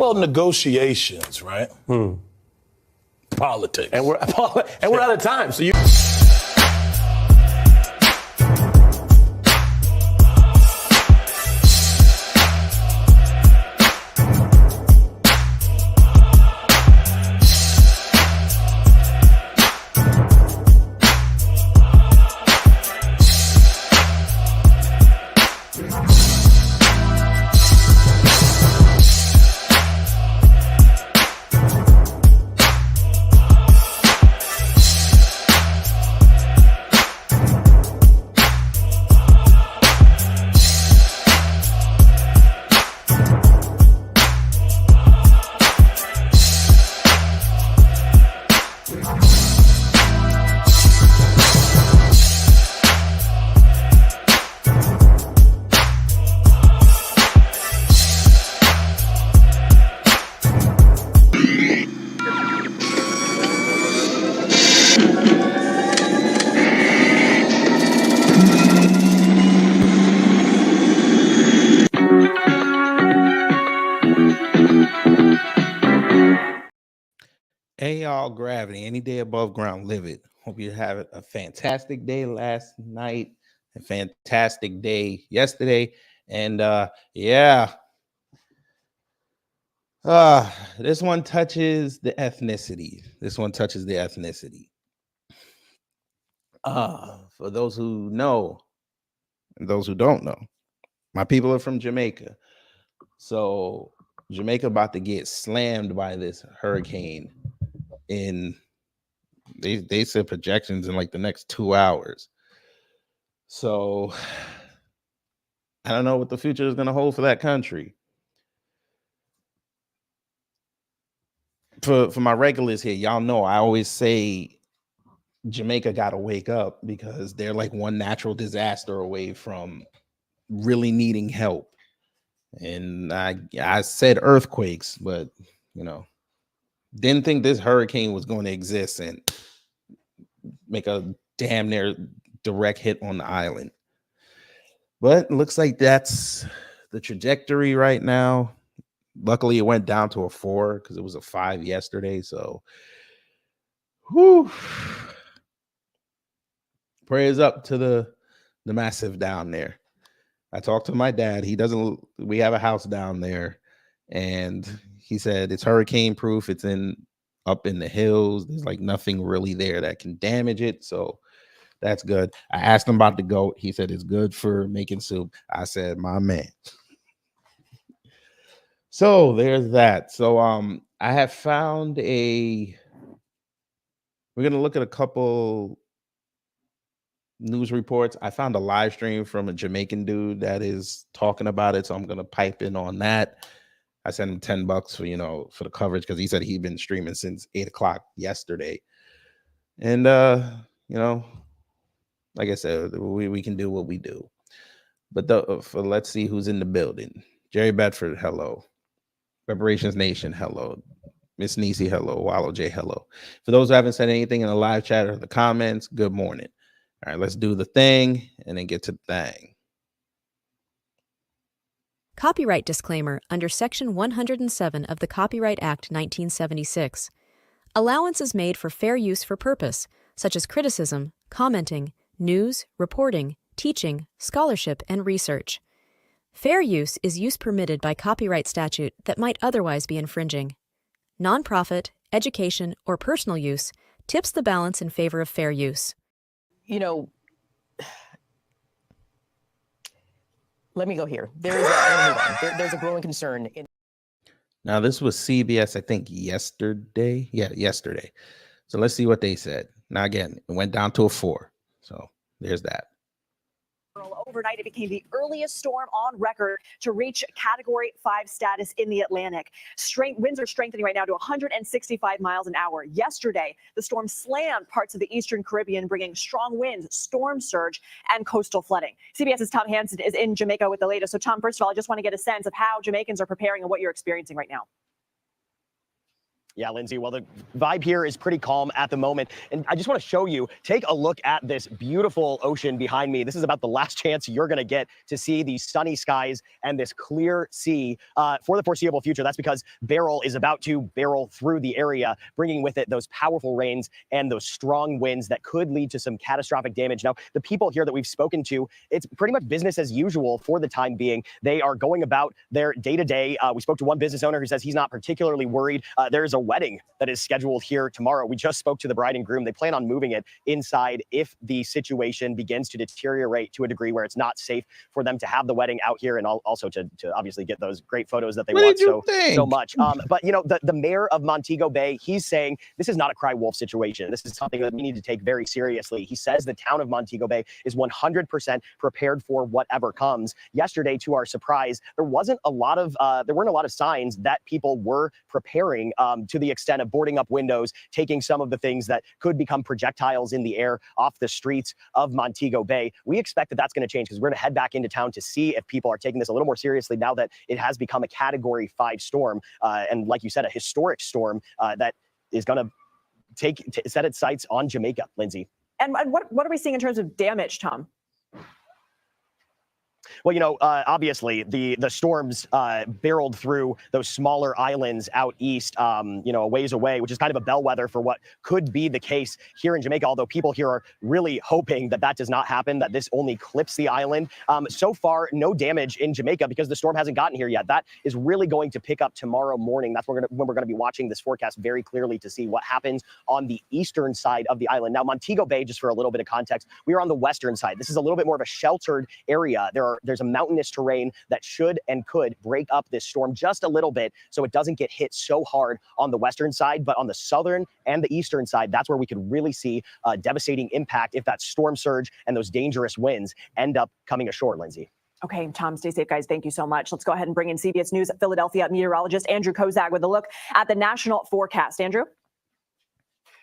called negotiations, right? Politics. And we're out of time. So you. Hey, y'all, gravity. Any day above ground, live it. Hope you have a fantastic day last night, a fantastic day yesterday. And this one touches the ethnicity. For those who know and those who don't know, my people are from Jamaica. So Jamaica about to get slammed by this hurricane in they said projections in like the next 2 hours. So I don't know what the future is going to hold for that country. For my regulars here, y'all know I always say Jamaica got to wake up because they're like one natural disaster away from really needing help. And I said earthquakes, but didn't think this hurricane was going to exist and make a damn near direct hit on the island. But it looks like that's the trajectory right now. Luckily, it went down to a 4 because it was a 5 yesterday. So, prayers up to the massive down there. I talked to my dad. We have a house down there, and he said it's hurricane proof. It's up in the hills. There's like nothing really there that can damage it. So that's good. I asked him about the goat. He said it's good for making soup. I said, my man. So there's that. So I have found we're going to look at a couple news reports. I found a live stream from a Jamaican dude that is talking about it. So I'm going to pipe in on that. I sent him $10 for the coverage because he said he'd been streaming since 8:00 yesterday. And, like I said, we can do what we do. But let's see who's in the building. Jerry Bedford, hello. Reparations Nation, hello. Miss Nisi, hello. Wallow J, hello. For those who haven't said anything in the live chat or the comments, good morning. All right, let's do the thing and then get to the thing. Copyright disclaimer under Section 107 of the Copyright Act 1976. Allowance is made for fair use for purpose, such as criticism, commenting, news, reporting, teaching, scholarship, and research. Fair use is use permitted by copyright statute that might otherwise be infringing. Nonprofit, education, or personal use tips the balance in favor of fair use. Let me go here. There's a growing concern. Now, this was CBS, I think, yesterday. Yeah, yesterday. So let's see what they said. Now, again, it went down to a 4. So there's that. Overnight, it became the earliest storm on record to reach Category 5 status in the Atlantic. Winds are strengthening right now to 165 miles an hour. Yesterday, the storm slammed parts of the eastern Caribbean, bringing strong winds, storm surge, and coastal flooding. CBS's Tom Hansen is in Jamaica with the latest. So, Tom, first of all, I just want to get a sense of how Jamaicans are preparing and what you're experiencing right now. Yeah, Lindsay, well, the vibe here is pretty calm at the moment. And I just want to show you, take a look at this beautiful ocean behind me. This is about the last chance you're going to get to see these sunny skies and this clear sea for the foreseeable future. That's because Beryl is about to barrel through the area, bringing with it those powerful rains and those strong winds that could lead to some catastrophic damage. Now, the people here that we've spoken to, it's pretty much business as usual for the time being. They are going about their day-to-day. We spoke to one business owner who says he's not particularly worried. There's a wedding that is scheduled here tomorrow. We just spoke to the bride and groom. They plan on moving it inside if the situation begins to deteriorate to a degree where it's not safe for them to have the wedding out here, and also to obviously get those great photos that they want so much. But you know, the mayor of Montego Bay, he's saying this is not a cry wolf situation. This is something that we need to take very seriously. He says the town of Montego Bay is 100% prepared for whatever comes. Yesterday, to our surprise, there weren't a lot of signs that people were preparing to the extent of boarding up windows, taking some of the things that could become projectiles in the air off the streets of Montego Bay. We expect that that's going to change because we're going to head back into town to see if people are taking this a little more seriously now that it has become a Category 5 storm. And like you said, a historic storm that is going to set its sights on Jamaica, Lindsay. And what are we seeing in terms of damage, Tom? Well, you know, obviously the storms barreled through those smaller islands out east, you know, a ways away, which is kind of a bellwether for what could be the case here in Jamaica, although people here are really hoping that that does not happen, that this only clips the island. So far, no damage in Jamaica because the storm hasn't gotten here yet. That is really going to pick up tomorrow morning. That's when we're going to be watching this forecast very clearly to see what happens on the eastern side of the island. Now, Montego Bay, just for a little bit of context, we are on the western side. This is a little bit more of a sheltered area. There's a mountainous terrain that should and could break up this storm just a little bit so it doesn't get hit so hard on the western side, but on the southern and the eastern side, that's where we could really see a devastating impact if that storm surge and those dangerous winds end up coming ashore, Lindsay. Okay, Tom, stay safe, guys. Thank you so much. Let's go ahead and bring in CBS News Philadelphia meteorologist Andrew Kozak with a look at the national forecast. Andrew?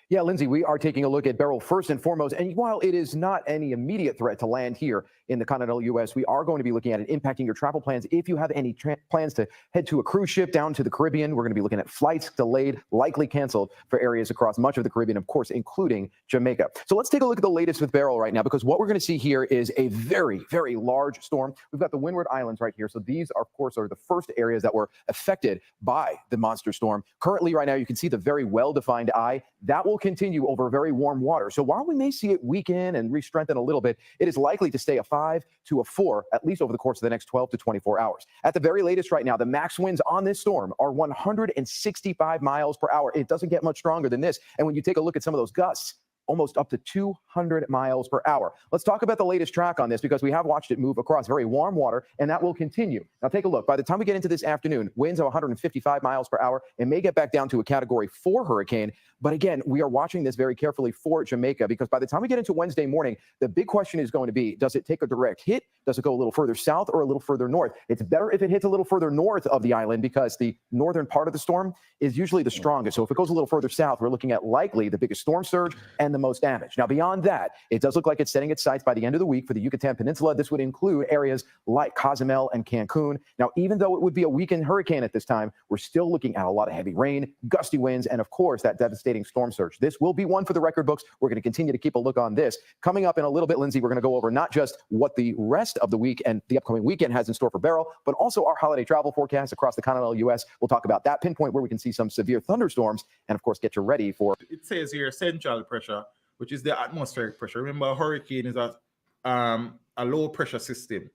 Yeah, Lindsay, we are taking a look at Beryl first and foremost. And while it is not any immediate threat to land here in the continental U.S., we are going to be looking at it impacting your travel plans. If you have any plans to head to a cruise ship down to the Caribbean, we're going to be looking at flights delayed, likely canceled for areas across much of the Caribbean, of course, including Jamaica. So let's take a look at the latest with Beryl right now, because what we're going to see here is a very, very large storm. We've got the Windward Islands right here. So these, are, of course, are the first areas that were affected by the monster storm. Currently, right now, you can see the very well-defined eye. That will continue over very warm water. So while we may see it weaken and re-strengthen a little bit, it is likely to stay a 5 to a 4, at least over the course of the next 12 to 24 hours. At the very latest right now, the max winds on this storm are 165 miles per hour. It doesn't get much stronger than this. And when you take a look at some of those gusts, almost up to 200 miles per hour. Let's talk about the latest track on this because we have watched it move across very warm water, and that will continue. Now take a look. By the time we get into this afternoon, winds of 155 miles per hour and may get back down to a Category 4 hurricane. But again, we are watching this very carefully for Jamaica because by the time we get into Wednesday morning, the big question is going to be, does it take a direct hit? Does it go a little further south or a little further north? It's better if it hits a little further north of the island because the northern part of the storm is usually the strongest. So if it goes a little further south, we're looking at likely the biggest storm surge and the most damage. Now, beyond that, it does look like it's setting its sights by the end of the week for the Yucatan Peninsula. This would include areas like Cozumel and Cancun. Now, even though it would be a weakened hurricane at this time, we're still looking at a lot of heavy rain, gusty winds, and of course, that devastating storm surge. This will be one for the record books. We're going to continue to keep a look on this. Coming up in a little bit, Lindsay, we're going to go over not just what the rest of the week and the upcoming weekend has in store for Beryl, but also our holiday travel forecast across the continental U.S. We'll talk about that pinpoint where we can see some severe thunderstorms and, of course, get you ready for. It says here central pressure, which is the atmospheric pressure. Remember, a hurricane is a low pressure system.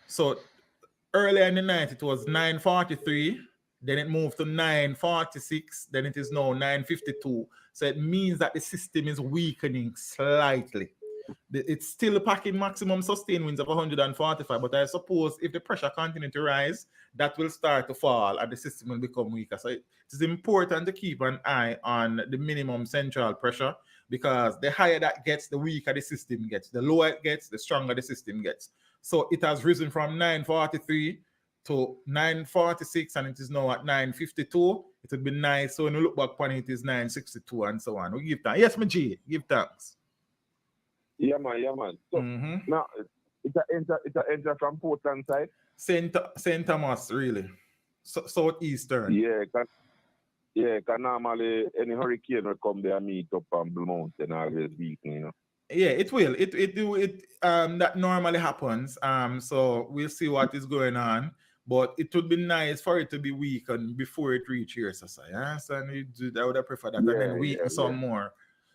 So earlier in the night, it was 943. Then it moved to 946. Then it is now 952. So it means that the system is weakening slightly. It's still packing maximum sustained winds of 145. But I suppose if the pressure continues to rise, that will start to fall and the system will become weaker. So it is important to keep an eye on the minimum central pressure because the higher that gets, the weaker the system gets. The lower it gets, the stronger the system gets. So it has risen from 943 to 946 and it is now at 952. It would be nice. So when we look back upon it, it is 962 and so on. We give thanks. Yes, my G, give thanks. Yeah, man. So now it's an enter from Portland side. St. Thomas, really. Southeastern. Yeah, Yeah, because normally any hurricane will come there and meet up on Blue Mountain always weekend, you know. Yeah, it will. It that normally happens. So we'll see what is going on. But it would be nice for it to be weakened before it reach here, so I understand. I would have preferred that, and then weaken some more.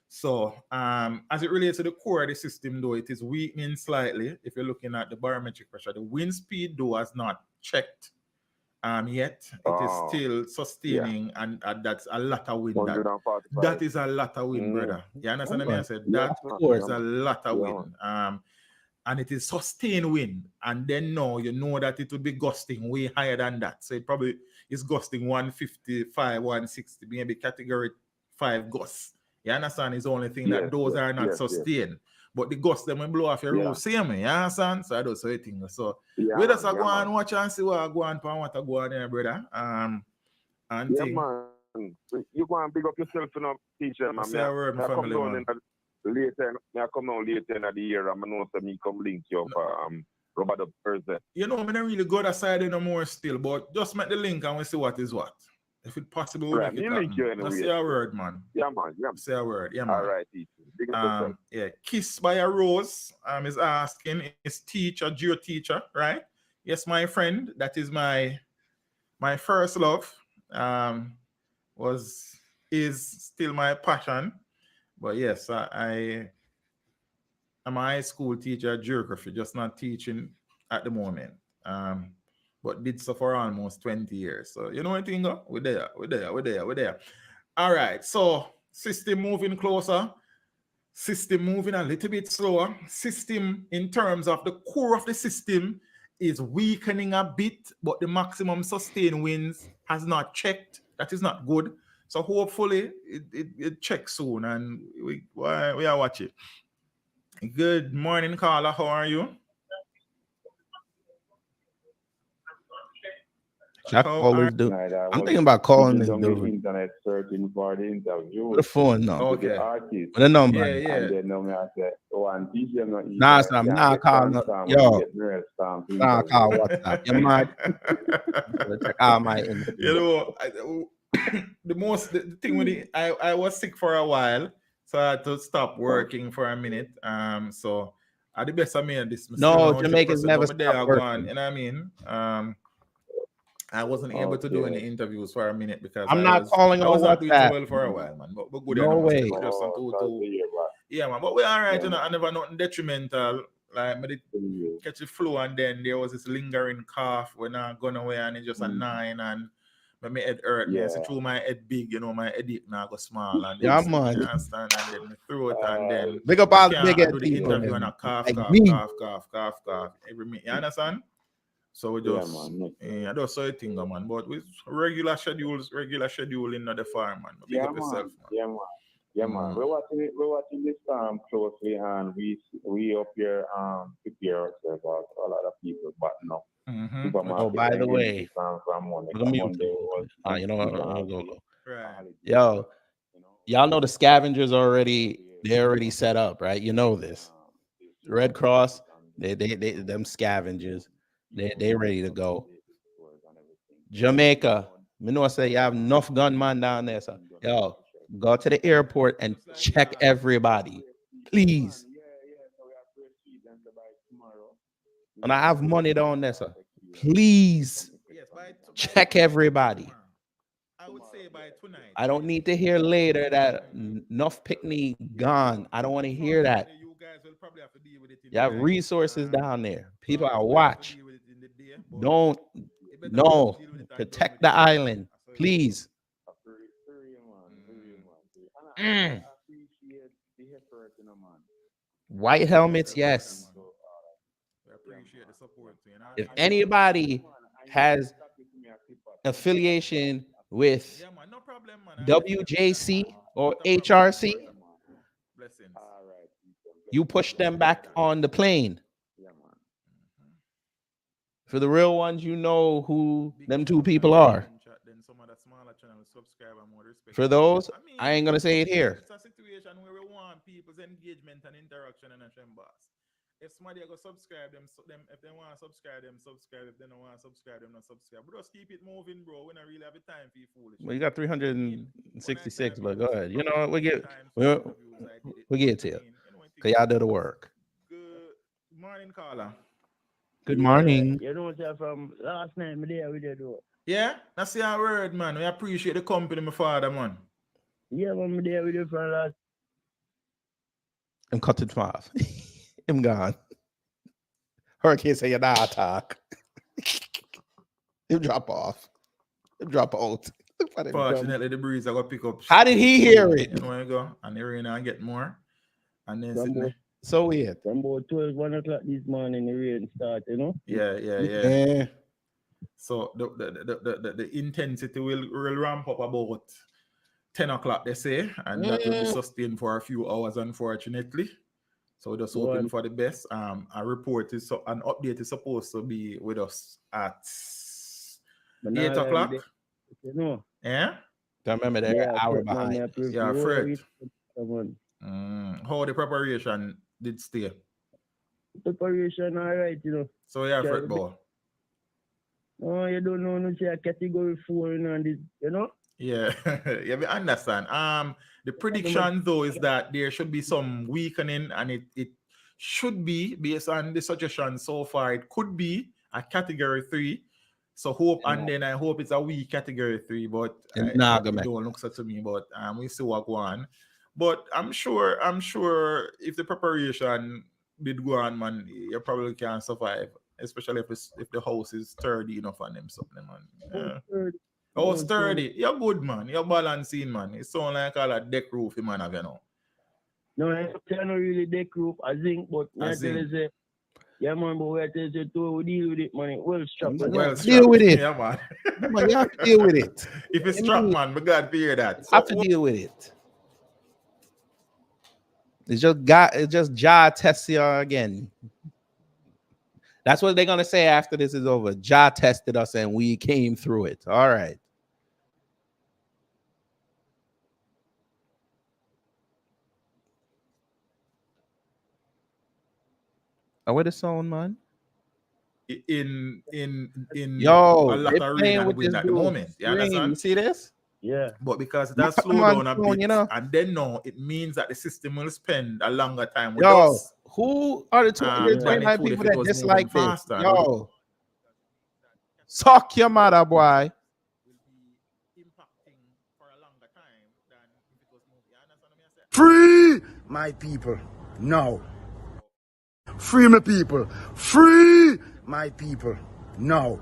So as it relates to the core of the system, though, it is weakening slightly. If you're looking at the barometric pressure, the wind speed though has not checked yet. It is still sustaining, and that's a lot of wind. That is a lot of wind, brother. You understand what I mean? I said that is a lot of wind. And it is sustained wind. And then now you know that it will be gusting way higher than that. So it probably is gusting 155, 160, maybe category 5 gusts. You understand? It's the only thing that those are not sustained. But the gusts them will blow off your roof. Same, you understand? So I don't say things. So we just go and watch and see what I go on and what I go on there, brother. And man. You go and big up yourself, you know, teacher, man. Say a word, my family, man. Later, I come down later in the year, and I know that me come link you up Robert up Thursday. You know, I'm not really go that side no more still, but just make the link and we see what is what. If it's possible, we'll make it link you anyway. Just say a word, man. Yeah, man. Yeah. Say a word. Yeah, man. All right, teacher. Yeah, Kiss by a Rose is asking, is teacher, your teacher, right? Yes, my friend, that is my first love. Is still my passion. But yes, I'm a high school teacher at geography, just not teaching at the moment. But did so for almost 20 years. So you know what I think? We're there. All right. So system moving closer. System moving a little bit slower. System in terms of the core of the system is weakening a bit, but the maximum sustained winds has not checked. That is not good. So hopefully it checks soon, and we are watching. Good morning, Carla. How are you? Always do. I'm thinking about calling the internet searching for the interview. The phone number. Okay. The artist. The number. Yeah. And then now I say, I'm teaching not Nah, I'm not calling. Yo. Nah, call WhatsApp. You mad? Check out my interview. You know, the thing with it, I was sick for a while, so I had to stop working for a minute. So at the best I made this. No, Jamaica's never stopped working. You know what I mean? I wasn't able to do any interviews for a minute because I'm not calling on WhatsApp. I was not doing too well for a while, man. But good. No way. Yeah, man. But we're all right. You know, I never nothing detrimental. Like, I did catch the flu, and then there was this lingering cough when I gone away, and it just a 9, and my head hurt. Yeah. So through my head big, you know, my head now go small, and yeah, man. You understand, and then my throat, and then big up all the big head do the interview and a cough. Every minute, you understand? So we just, I don't say a thing, man. But with regular schedule in the farm, man. Big up yourself, man. Yeah, man. We're watching this closely, and we up here prepare ourselves. A lot of people button up. Oh, by the way, you know what? I'll go. Right. Yo, y'all know the scavengers they're already set up, right? You know this. Red Cross, they them scavengers. They ready to go. Jamaica, me know say you have enough gunman down there, so yo, go to the airport and check everybody, please. And I have money down there, sir. Please check everybody. I would say by tonight. I don't need to hear later that enough picnic gone. I don't want to hear that. You have resources down there. People are watch. Don't protect the island, please. White helmets, yes. If anybody has affiliation with WJC or HRC, you push them back on the plane. For the real ones, you know who them two people are. For those, I ain't gonna say it here. It's a situation where we want people's engagement and interaction in a boss. if somebody go subscribe them, so them if they want to subscribe them, subscribe. If they don't want to subscribe them, not subscribe. But just keep it moving, bro. We don't really have the time for you foolish. Well, you got 366, but go ahead. You know what? We get it to you. Cause y'all do the work. Good morning, caller. Good morning. You know what from last night, me there with you do. Yeah, that's your word, man. We appreciate the company, my father, man. Yeah, man, me there with you from last. I'm cut it off. I'm gone. Hurricane say you're not talk. Him drop off. Him drop out. Fortunately, the breeze I got pick up. How did he hear it? You know, you go and the rain and get more. And then so weird. From about 1 o'clock this morning, the rain start, you know? Yeah. So the intensity will ramp up about 10 o'clock, they say, and that will be sustained for a few hours, unfortunately. So we're just hoping for the best. A report is an update is supposed to be with us at 8 o'clock. You know? Yeah. Don't remember they're an hour behind. Yeah, Fred. How the preparation did stay? Preparation, all right, you know. So yeah, Fred ball. Oh, you don't know no category 4 and this, you know? Yeah, yeah, we understand. The prediction though is that there should be some weakening, and it should be based on the suggestion so far. It could be a category 3. So hope, and then I hope it's a weak category 3, but it don't look so to me. But we see what go on. But I'm sure if the preparation did go on, man, you probably can survive, especially if the house is sturdy enough on them something, man. Yeah. Oh, sturdy. You're good, man. You're balancing, man. It sounds like all a deck roof, man, have you know. No, it's not really deck roof, I think, but say, yeah, man, but we tell you to deal with it, man. Well strapped. Deal with it. Yeah, man. Man, you have to deal with it. If it's strapped, man, we got to hear that. So have to deal with it. It's just Jah tests you again. That's what they're gonna say after this is over. Jah tested us and we came through it. All right. Where the song, man? In yo, a lot of rain and wind at the moment. You understand? You see this? Yeah. But because it has slowed down a bit, you know? And then now it means that the system will spend a longer time with us. Who are the 229 people that dislike this? Yo, suck your mother, boy. Free my people now. Free my people. Free my people now.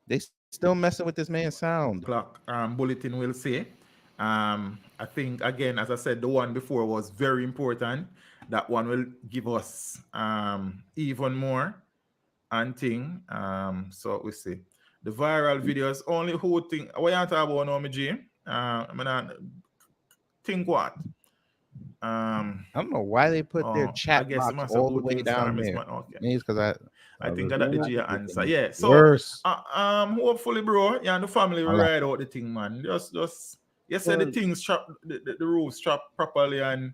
They still messing with this man's sound. Clock bulletin will say. I think again, as I said, the one before was very important. That one will give us even more and thing. So we see the viral videos. Only who think what you talk about now, G? I mean, think what? I don't know why they put their chat box all the way down there. Okay. Maybe it's because I think I got the G answer. Yeah. So hopefully, bro, yeah, and the family will ride out the thing, man. Just you said the things strap, the roof strapped properly, and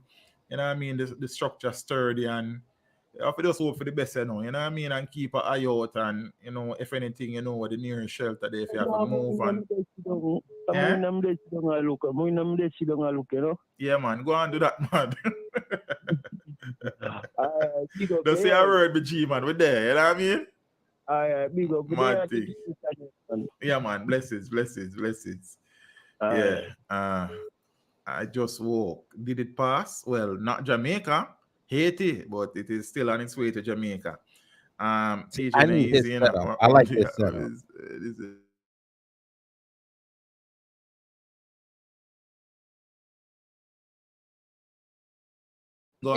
you know what I mean, the structure sturdy, and you have to just hope for the best, you know what I mean, and keep an eye out, and you know, if anything, you know what the nearest shelter there if you have to move on. Yeah, man, go and do that, man. Don't say a word with G, man. We're there, you know what I mean? Big up. Yeah, man, blessings. Yeah. I just woke. Did it pass? Well, not Jamaica, Haiti, but it is still on its way to Jamaica. I need this setup. I like this setup.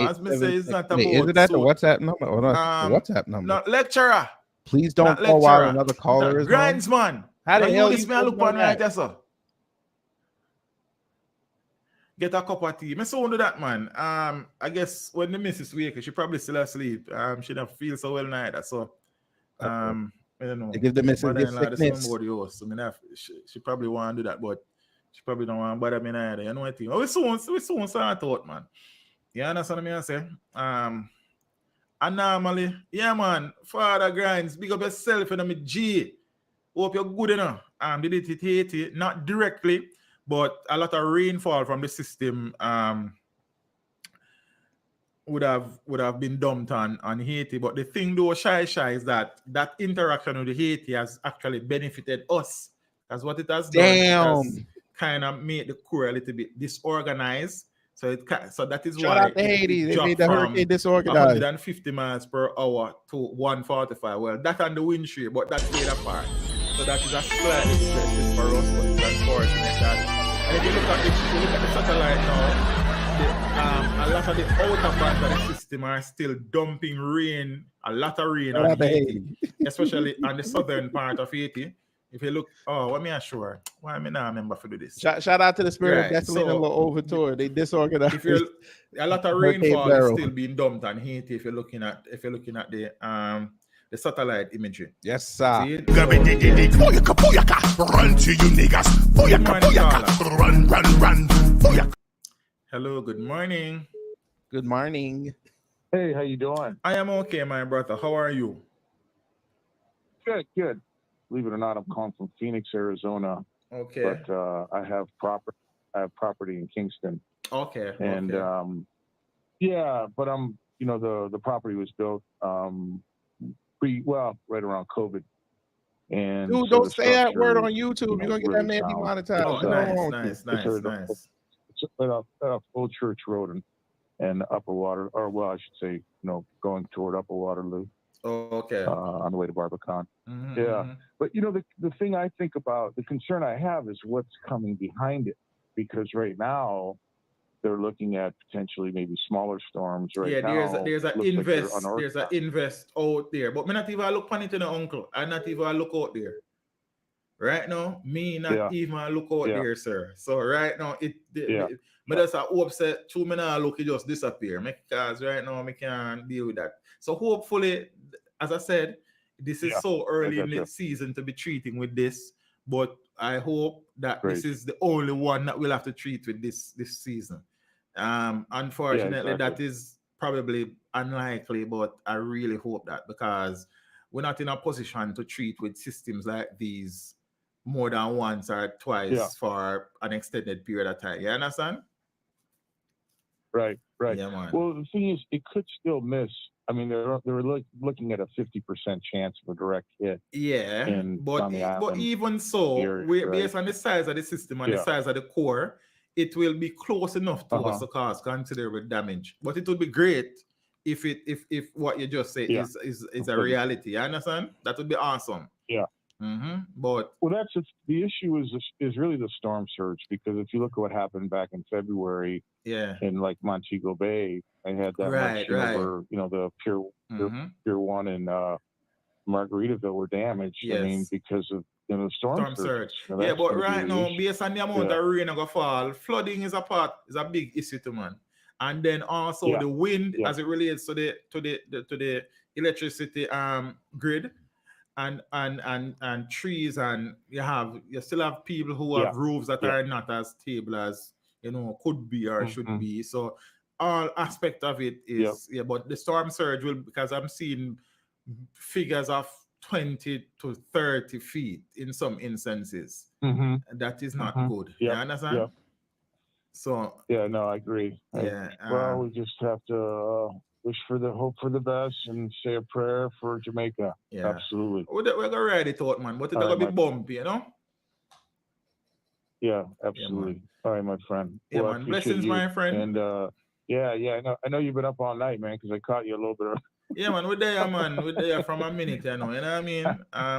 As me say, it's not about. Isn't that the WhatsApp number? Or not the WhatsApp number? Not lecturer. Please don't call while another caller is Grinds, man. How the hell you look on right there, sir? Get a cup of tea. Me so do that, man. I guess when the missus wake, she probably still asleep. She don't feel so well neither. So I don't know. They give the missus sickness. So she probably want to do that, but she probably don't want to bother me neither. You know what I think? We soon sort out, man. You understand what I say? And normally, yeah, man, Father Grinds, big up yourself, you know, me G. Hope you're good enough. Did it hit Haiti? Not directly, but a lot of rainfall from the system would have been dumped on Haiti. But the thing though, shy is that interaction with Haiti has actually benefited us. That's what it has done. It has kind of made the crew a little bit disorganized. So that is Shout why out to Haiti. They made dropped the from hurricane disorganized. 150 miles per hour to 145. Well, that and the wind shear, but that played a part. So that is a slightly stressful for us, but it's unfortunate that. And if you look at the satellite now, a lot of the outer parts of the system are still dumping rain, a lot of rain on Haiti, especially on the southern part of Haiti. If you look, what me assure? Why me not remember to do this? Shout out to the Spirit of Gasoline and Overtour. They disorganized. If you're a lot of rainfall is still being dumped on Haiti. If you're looking at the satellite imagery. Yes, sir. Run to you niggas. Run. Hello, good morning. Good morning. Hey, how you doing? I am okay, my brother. How are you? Good. Believe it or not, I'm calling from Phoenix, Arizona. Okay. But I have property in Kingston. Okay. And but I'm the property was built right around COVID. And dude, so don't say that word on YouTube. You're gonna get that man demonetized. Oh, nice. It's right off Old Church Road and Upper Water, or well, I should say, going toward Upper Waterloo. Oh, okay. On the way to Barbican. Mm-hmm, Yeah. mm-hmm. But the thing I think about, the concern I have is what's coming behind it, because right now they're looking at potentially maybe smaller storms right now. There's an invest out there, but me not even look on it, uncle. I not even look out there. Right now, me not even look out there, sir. So right now, me just hope that 2 minutes look, it just disappear. Because right now, I can't deal with that. So hopefully, as I said, this is so early in the season to be treating with this. But I hope that this is the only one that we'll have to treat with this season. Unfortunately, that is probably unlikely, but I really hope that, because we're not in a position to treat with systems like these more than once or twice for an extended period of time. You understand? Right. Yeah, man. Well, the thing is, it could still miss. I mean, they were looking at a 50% chance of a direct hit. Yeah, but even so, based on the size of the system and the size of the core, it will be close enough to us to cause considerable damage. But it would be great if what you just said is a reality. You understand? That would be awesome. Yeah. Mm-hmm. But that's the issue is really the storm surge, because if you look at what happened back in February, in like Montego Bay, I had that much over, the Pier 1 and Margaritaville were damaged. Yes. I mean, because of the storm surge. But right now, based on the amount of rain that go fall, flooding is a big issue to man. And then also the wind as it relates to the electricity grid. And trees, and you still have people who have roofs that are not as stable as could be or should be. So all aspect of it is but the storm surge will, because I'm seeing figures of 20 to 30 feet in some instances. That is not good. You understand? Yeah. So no, I agree. Well, we just have to hope for the best and say a prayer for Jamaica. Yeah, absolutely. We're gonna ride it out, man. But it's gonna be bumpy, Yeah, absolutely. All right, my friend. Yeah, man. Blessings, my friend. And I know you've been up all night, man, because I caught you a little bit early. Yeah, man. We're there, man. We're there from a minute, you know what I mean?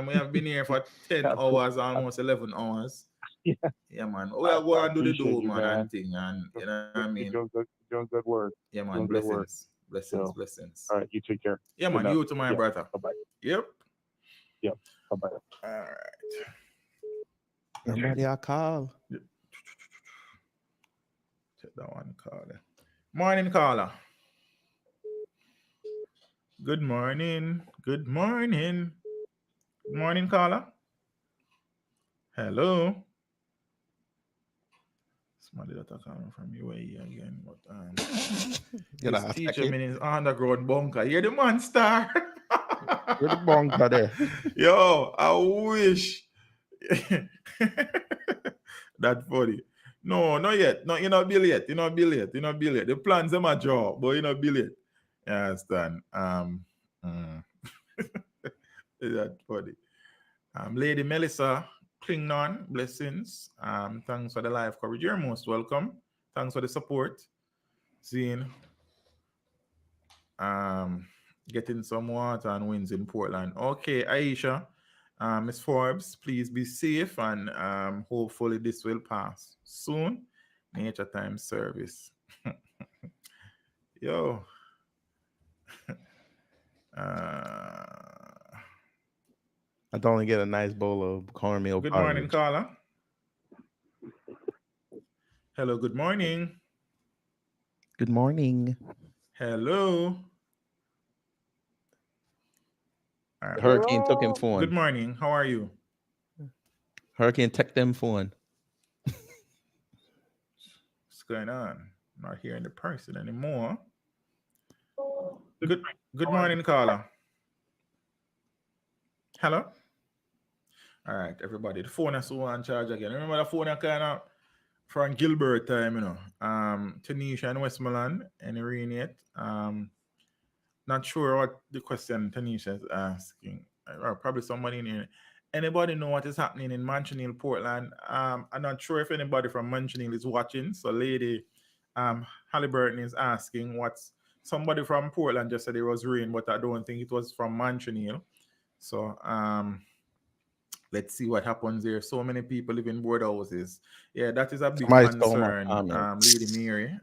We have been here for 10 hours, almost 11 hours. Yeah, man. We are going to do the do, man, and thing, and you know what I mean? You're doing good work. Yeah, man. Blessings. Blessings. All right, you take care. Yeah, man. You too, my brother. Bye-bye. Yep. Bye-bye. All right. Somebody I call. Check that one caller. Morning, caller. Good morning. Good morning. Good morning, caller. Hello. This Somebody that coming from UAE again, but You know, this teacher in his underground bunker. You're the monster. You're the bunker there. Yo, I wish. That funny. No, not yet. No, you're not Bill yet. You're not Bill yet. You're not Bill yet. The plans are my job, but you're not Bill yet. You understand? That funny. Lady Melissa Klingnon, blessings. Thanks for the live coverage. You're most welcome. Thanks for the support. Seeing getting some water and winds in Portland. Okay, Aisha, Miss Forbes, please be safe and hopefully this will pass soon. Nature time service. Yo. I don't only get a nice bowl of cornmeal. Good morning, Carla. Hello, good morning. Good morning. Hello. Right. Hurricane took him phone. Good morning. How are you? Hurricane took them phone. What's going on? I'm not hearing the person anymore. Good morning, Carla. Hello? All right, everybody. The phone is so on charge again. Remember the phone kind of from Gilbert time, you know. Tanisha and Westmoreland and rain yet. Not sure what the question Tanisha is asking. Or probably somebody in here. Anybody know what is happening in Manchester, Portland? I'm not sure if anybody from Manchester is watching. So Lady Halliburton is asking what's somebody from Portland just said it was rain, but I don't think it was from Manchester. So let's see what happens there. So many people live in board houses. Yeah, that is a big concern. Lady Mary.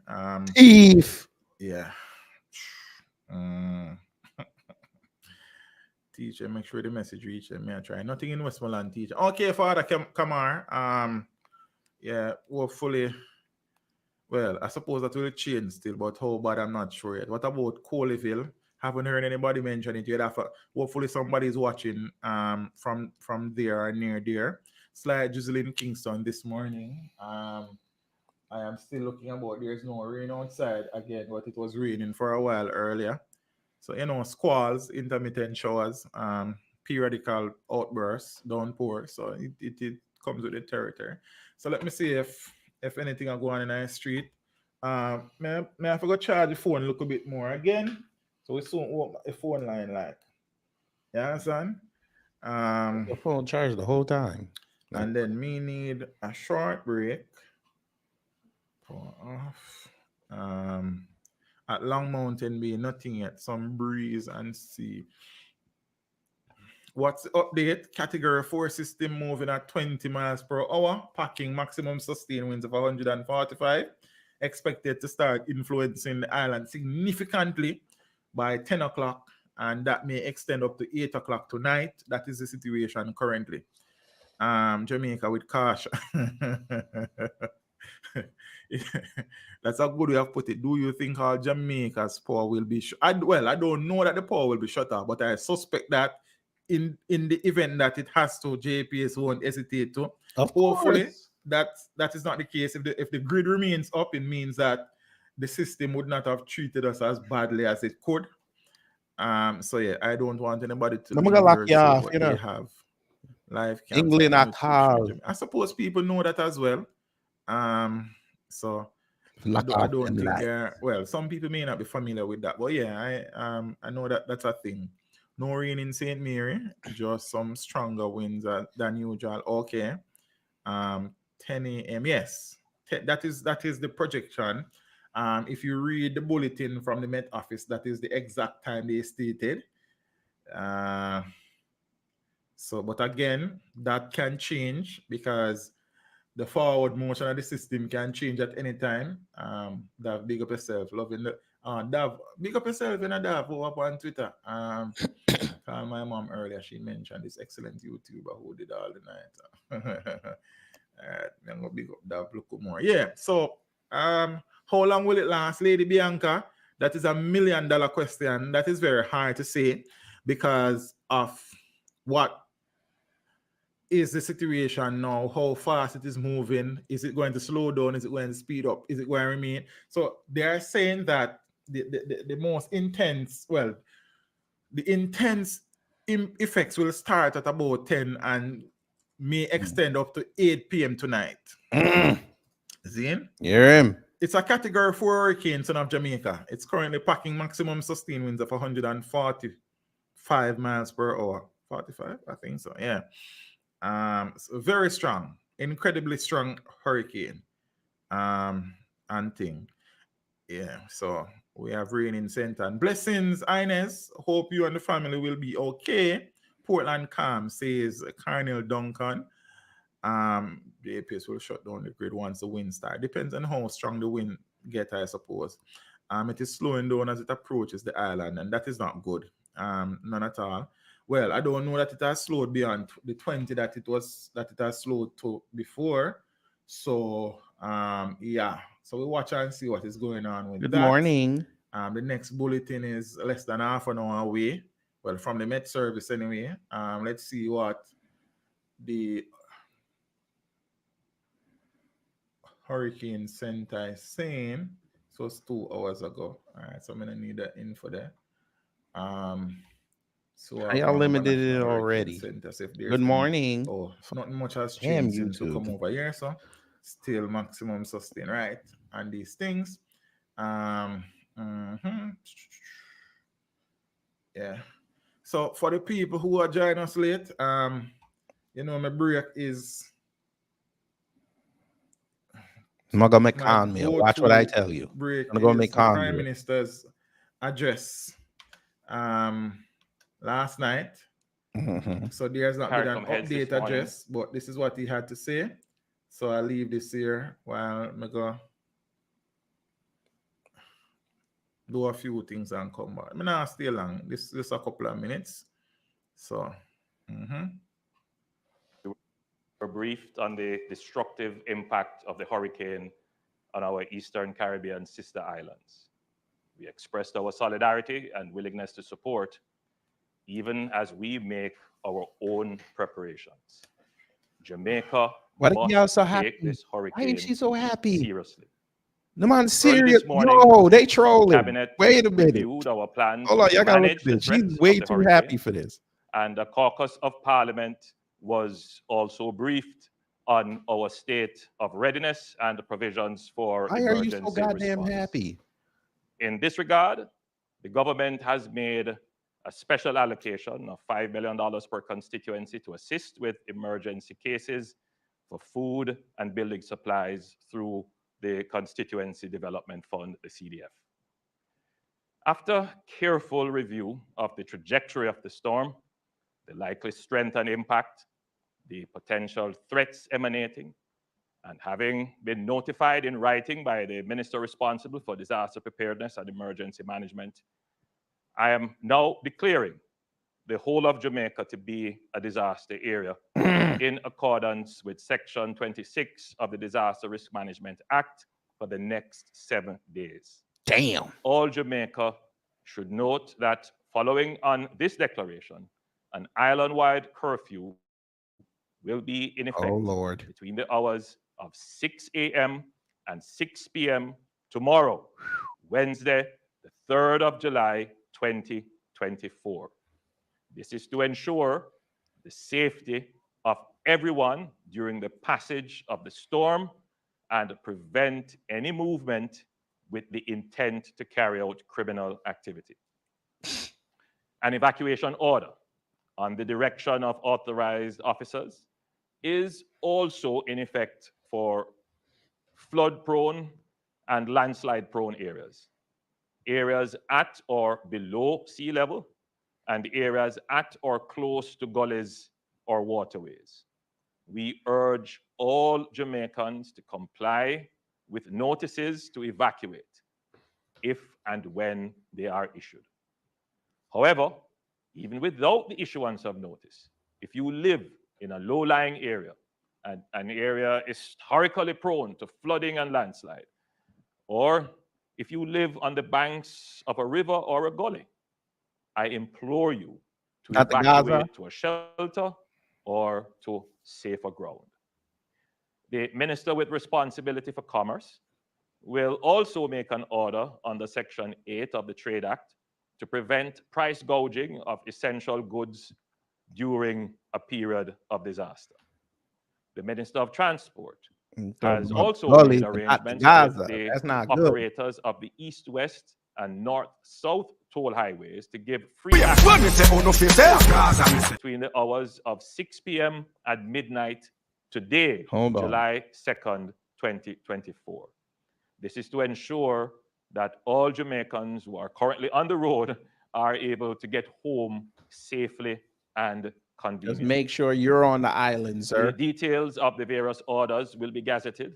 Eve. Yeah. Teacher, make sure the message reach them. May I try. Nothing in Westmoreland, teacher. Okay, Father Kamar. Yeah, hopefully. Well, I suppose that will change still, but how bad I'm not sure yet. What about Coleyville? Haven't heard anybody mention it yet. Hopefully somebody's watching from there or near there. Slight drizzle in Kingston this morning. I am still looking about there's no rain outside again, but it was raining for a while earlier. So, you know, squalls, intermittent showers, periodical outbursts, downpour. So it comes with the territory. So let me see if anything will go on in our street. May I forgot charge the phone a little bit more again? So we soon open a phone line like. You understand? The phone charged the whole time. And then me need a short break. Pour off. At Long Mountain Bay, nothing yet. Some breeze and sea. What's the update? Category 4 system moving at 20 miles per hour, packing maximum sustained winds of 145. Expected to start influencing the island significantly by 10 o'clock, and that may extend up to 8 o'clock tonight. That is the situation currently. Jamaica with caution. That's how good we have put it. Do you think all Jamaica's power will be I don't know that the power will be shut off, but I suspect that in the event that it has to, JPS won't hesitate to. Hopefully that is not the case. If the grid remains up, it means that the system would not have treated us as badly as it could. So yeah, I don't want anybody to they have live England at call. I suppose people know that as well. So I don't think they're some people may not be familiar with that, but yeah, I know that that's a thing. No rain in St. Mary, just some stronger winds than usual. Okay. 10 a.m. Yes, that is the projection. If you read the bulletin from the Met Office, that is the exact time they stated. So, but again, that can change because the forward motion of the system can change at any time. Dav, big up yourself. Loving the Dav, big up yourself in a Dav up on Twitter. Called my mom earlier. She mentioned this excellent YouTuber who did all the night. Alright, I'm gonna big up Dav. Look more. Yeah. So, how long will it last, Lady Bianca? That is $1 million question. That is very hard to say because of what is the situation now? How fast it is moving? Is it going to slow down? Is it going to speed up? Is it going to remain? So they are saying that the most intense, well, the intense effects will start at about 10 and may extend up to 8 p.m. tonight. Zane? Hear him. It's a category 4 hurricane, son of Jamaica. It's currently packing maximum sustained winds of 145 miles per hour. 45, I think so, yeah. So very strong, incredibly strong hurricane. And thing. Yeah, so we have rain in center. And blessings, Ines. Hope you and the family will be okay. Portland calm, says Colonel Duncan. The APS will shut down the grid once the wind starts. Depends on how strong the wind get, I suppose. It is slowing down as it approaches the island, and that is not good. None at all. Well, I don't know that it has slowed beyond the 20 that it has slowed to before. So yeah. So we watch and see what is going on with that. Good morning. The next bulletin is less than half an hour away. Well, from the Met Service anyway. Let's see what the Hurricane Center is saying. So it's 2 hours ago. All right, so I'm gonna need that info there. So I limited it already. Good morning. Oh, so not much has changed since to come over here. So still maximum sustain, right? And these things. Yeah. So for the people who are joining us late, you know, my break is. I'm not gonna make con me. Watch what I tell you. Break I'm gonna make con Prime Minister's address last night. So there's not been an update address, but this is what he had to say. So I'll leave this here while I go do a few things and come back. I'm not stay long. This a couple of minutes. So We're briefed on the destructive impact of the hurricane on our Eastern Caribbean sister islands. We expressed our solidarity and willingness to support, even as we make our own preparations. Jamaica must take this hurricane Why is she so happy? Seriously. No man, serious. No, they trolling. Wait a minute. Our plans Hold on, y'all gotta look manage at the this. She's threats way of the too hurricane. happy for this. And the caucus of Parliament was also briefed on our state of readiness and the provisions for Why are you emergency so goddamn response. happy? In this regard, the government has made a special allocation of $5 million per constituency to assist with emergency cases for food and building supplies through the Constituency Development Fund, the CDF. After careful review of the trajectory of the storm, the likely strength and impact, the potential threats emanating, and having been notified in writing by the minister responsible for disaster preparedness and emergency management, I am now declaring the whole of Jamaica to be a disaster area in accordance with Section 26 of the Disaster Risk Management Act for the next 7 days. Damn. All Jamaica should note that following on this declaration, an island-wide curfew will be in effect between the hours of 6 a.m. and 6 p.m. tomorrow, Wednesday, the 3rd of July, 2024. This is to ensure the safety of everyone during the passage of the storm and prevent any movement with the intent to carry out criminal activity. An evacuation order on the direction of authorized officers is also in effect for flood-prone and landslide-prone areas, areas at or below sea level, and areas at or close to gullies or waterways. We urge all Jamaicans to comply with notices to evacuate if and when they are issued. However, even without the issuance of notice, if you live in a low-lying area and an area historically prone to flooding and landslide, or if you live on the banks of a river or a gully, I implore you to evacuate to a shelter or to safer ground. The minister with responsibility for commerce will also make an order under Section 8 of the Trade Act to prevent price gouging of essential goods during a period of disaster. The Minister of Transport has also made arrangements with the operators of the east-west and north-south toll highways to give free access between the hours of 6 p.m. and midnight today, July 2nd, 2024. This is to ensure that all Jamaicans who are currently on the road are able to get home safely and conveniently. Just make sure you're on the island, sir. The details of the various orders will be gazetted,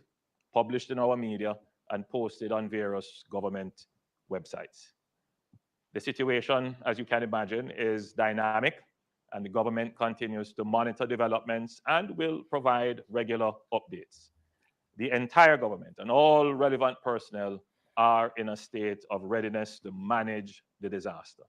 published in our media, and posted on various government websites. The situation, as you can imagine, is dynamic, and the government continues to monitor developments and will provide regular updates. The entire government and all relevant personnel are in a state of readiness to manage the disaster.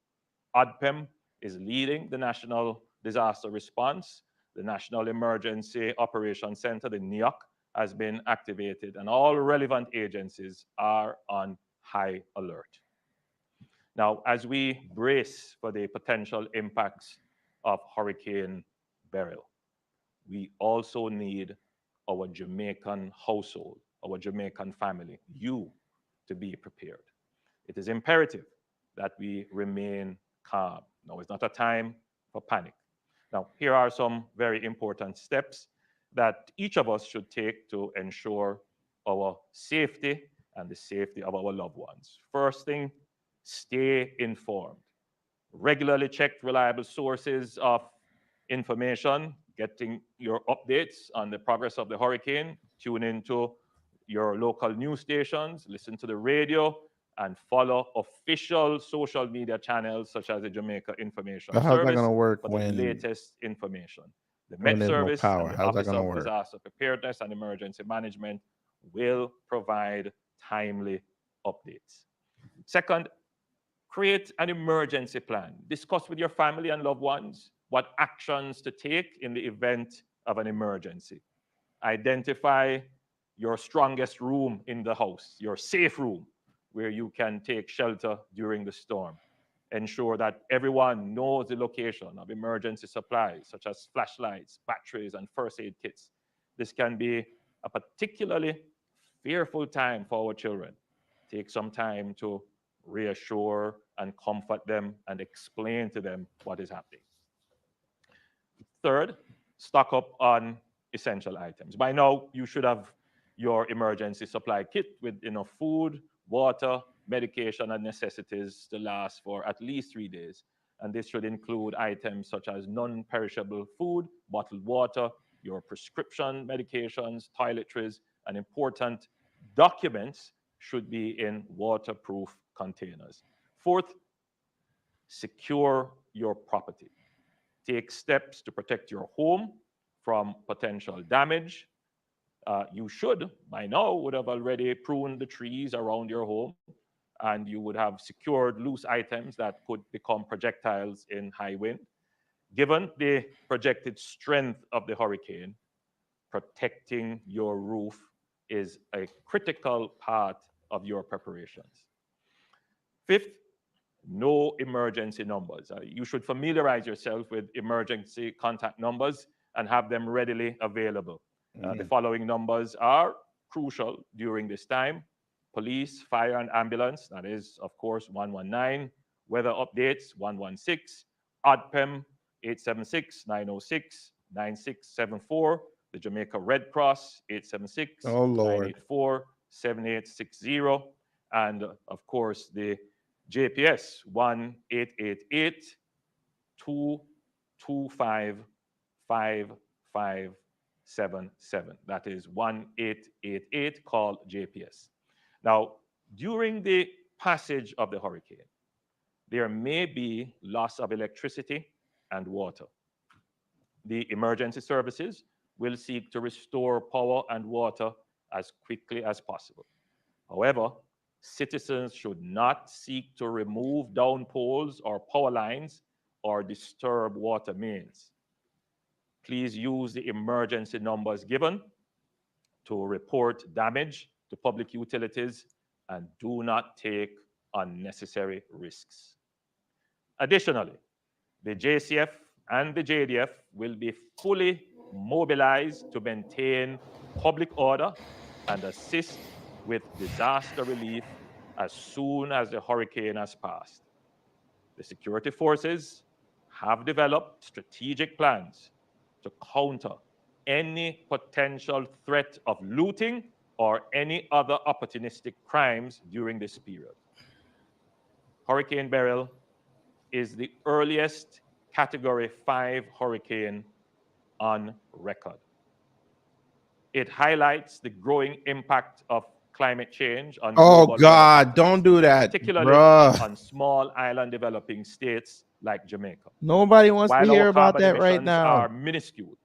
ODPEM is leading the National Disaster Response. The National Emergency Operations Center, the NEOC, has been activated, and all relevant agencies are on high alert. Now, as we brace for the potential impacts of Hurricane Beryl, we also need our Jamaican household, our Jamaican family, you, to be prepared. It is imperative that we remain calm. Now, it's not a time for panic. Now, here are some very important steps that each of us should take to ensure our safety and the safety of our loved ones. First thing, stay informed. Regularly check reliable sources of information, getting your updates on the progress of the hurricane, tune into your local news stations, listen to the radio, and follow official social media channels such as the Jamaica Information But how's that Service gonna work for when the latest information. The when Met there's no Service power? and the How's that Office gonna of work? Disaster Preparedness and Emergency Management will provide timely updates. Second, create an emergency plan. Discuss with your family and loved ones what actions to take in the event of an emergency. Identify your strongest room in the house, your safe room, where you can take shelter during the storm. Ensure that everyone knows the location of emergency supplies, such as flashlights, batteries, and first aid kits. This can be a particularly fearful time for our children. Take some time to reassure and comfort them and explain to them what is happening. Third, stock up on essential items. By now, you should have your emergency supply kit with enough food, water, medication, and necessities to last for at least 3 days. And this should include items such as non-perishable food, bottled water, your prescription medications, toiletries, and important documents should be in waterproof containers. Fourth, secure your property. Take steps to protect your home from potential damage. You should, by now, would have already pruned the trees around your home, and you would have secured loose items that could become projectiles in high wind. Given the projected strength of the hurricane, protecting your roof is a critical part of your preparations. Fifth, know emergency numbers. You should familiarize yourself with emergency contact numbers and have them readily available. The following numbers are crucial during this time: police, fire, and ambulance, that is, of course, 119, weather updates, 116, ODPEM, 876-906-9674, the Jamaica Red Cross, 876-984-7860, and, of course, the JPS, 1-888-225-5577. That is 1-888, call JPS. Now, during the passage of the hurricane, there may be loss of electricity and water. The emergency services will seek to restore power and water as quickly as possible. However, citizens should not seek to remove down poles or power lines or disturb water mains. please use the emergency numbers given to report damage to public utilities and do not take unnecessary risks. Additionally, the JCF and the JDF will be fully mobilized to maintain public order and assist with disaster relief as soon as the hurricane has passed. The security forces have developed strategic plans to counter any potential threat of looting or any other opportunistic crimes during this period. Hurricane Beryl is the earliest Category 5 hurricane on record. It highlights the growing impact of climate change on Oh God, don't do that, particularly bruh. on small island developing states like Jamaica. Nobody wants to While hear our about carbon that right emissions now. are minuscule,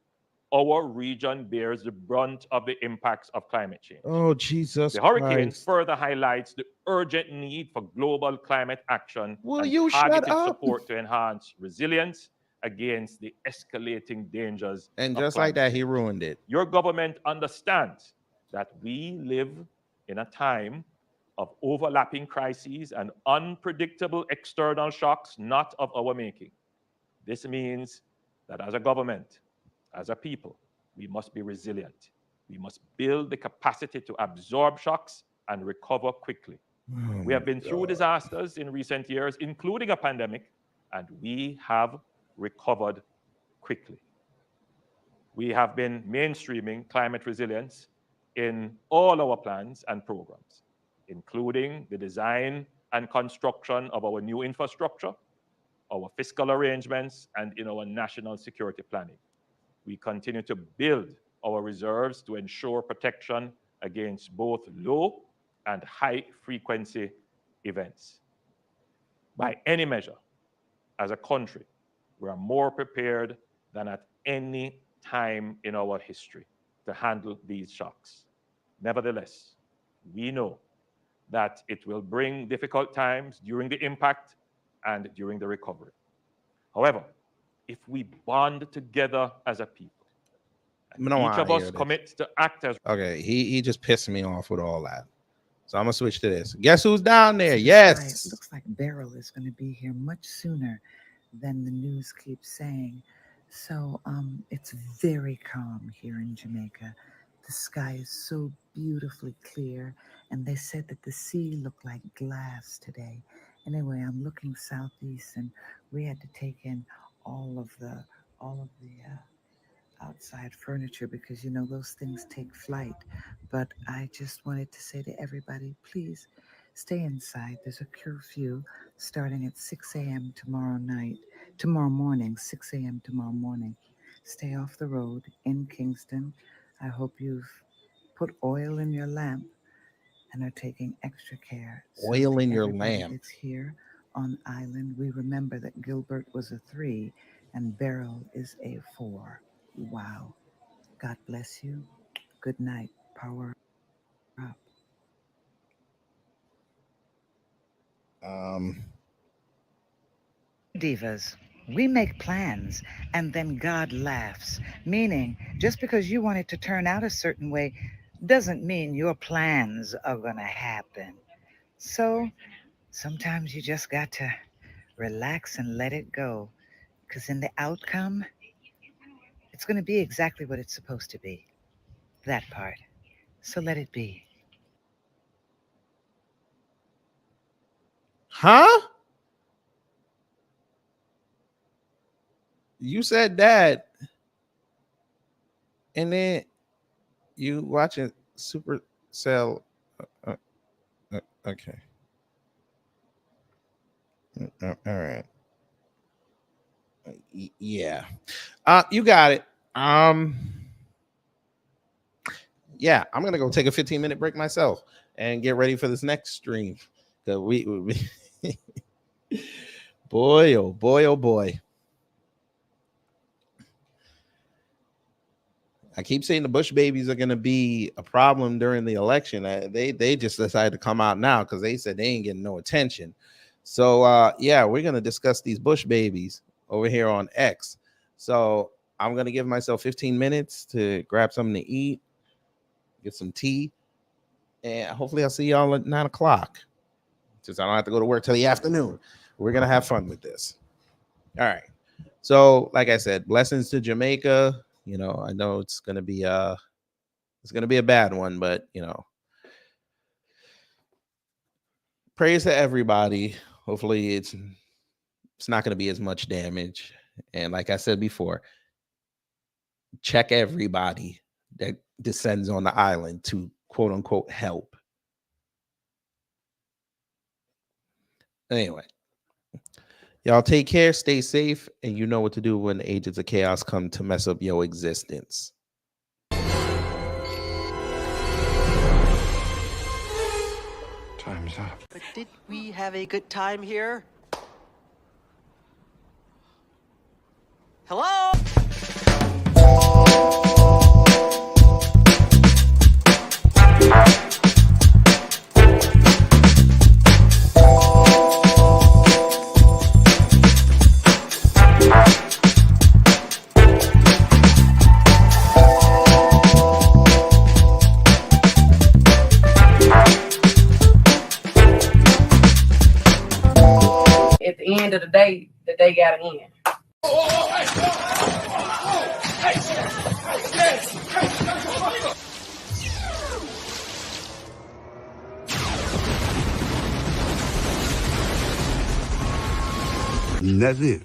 our region bears the brunt of the impacts of climate change. Oh, Jesus The hurricane Christ. further highlights the urgent need for global climate action Will and you shut targeted up? support to enhance resilience against the escalating dangers And of just like climate that, change. he ruined it. Your government understands that we live in a time of overlapping crises and unpredictable external shocks not of our making. This means that as a government, as a people, we must be resilient. We must build the capacity to absorb shocks and recover quickly. We have been through disasters in recent years, including a pandemic, and we have recovered quickly. We have been mainstreaming climate resilience in all our plans and programs, including the design and construction of our new infrastructure, our fiscal arrangements, and in our national security planning. We continue to build our reserves to ensure protection against both low and high frequency events. By any measure, as a country, we are more prepared than at any time in our history to handle these shocks. Nevertheless, we know that it will bring difficult times during the impact and during the recovery. However, if we bond together as a people, and each of us commits to act as... Okay, he just pissed me off with all that. So I'm gonna switch to this. Guess who's down there? Yes. It looks like Beryl is going to be here much sooner than the news keeps saying. So it's very calm here in Jamaica. The sky is so beautifully clear, and they said that the sea looked like glass today. Anyway, I'm looking southeast, and we had to take in all of the outside furniture because, you know, those things take flight. But I just wanted to say to everybody, please stay inside. There's a curfew starting at 6 a.m. tomorrow morning, 6 a.m. tomorrow morning. Stay off the road in Kingston. I hope you've put oil in your lamp and are taking extra care. Oil in your Everybody lamp. that's here on island, we remember that Gilbert was a 3 and Beryl is a 4. Wow. God bless you. Good night. Power up. Divas, we make plans and then God laughs. Meaning, just because you want it to turn out a certain way doesn't mean your plans are going to happen. So sometimes you just got to relax and let it go. Because in the outcome, it's going to be exactly what it's supposed to be. That part. So let it be. Huh? You said that, and then you watching Supercell. Okay. All right. Yeah. You got it. Yeah, I'm gonna go take a 15-minute break myself and get ready for this next stream. Cause we boy, oh boy, oh boy. I keep saying the Bush babies are gonna be a problem during the election. They just decided to come out now because they said they ain't getting no attention. So yeah, we're gonna discuss these Bush babies over here on X. So I'm going to give myself 15 minutes to grab something to eat, get some tea, and hopefully I'll see y'all at 9 o'clock. Since I don't have to go to work till the afternoon. We're going to have fun with this. All right. So, like I said, blessings to Jamaica. You know, I know it's going to be a bad one, but, you know, prayers to everybody. Hopefully it's not going to be as much damage. And like I said before, check everybody that descends on the island to quote unquote help. Anyway, y'all take care, stay safe, and you know what to do when the agents of chaos come to mess up your existence. Time's up. But did we have a good time here? Hello? At the end of the day got to end. That's it.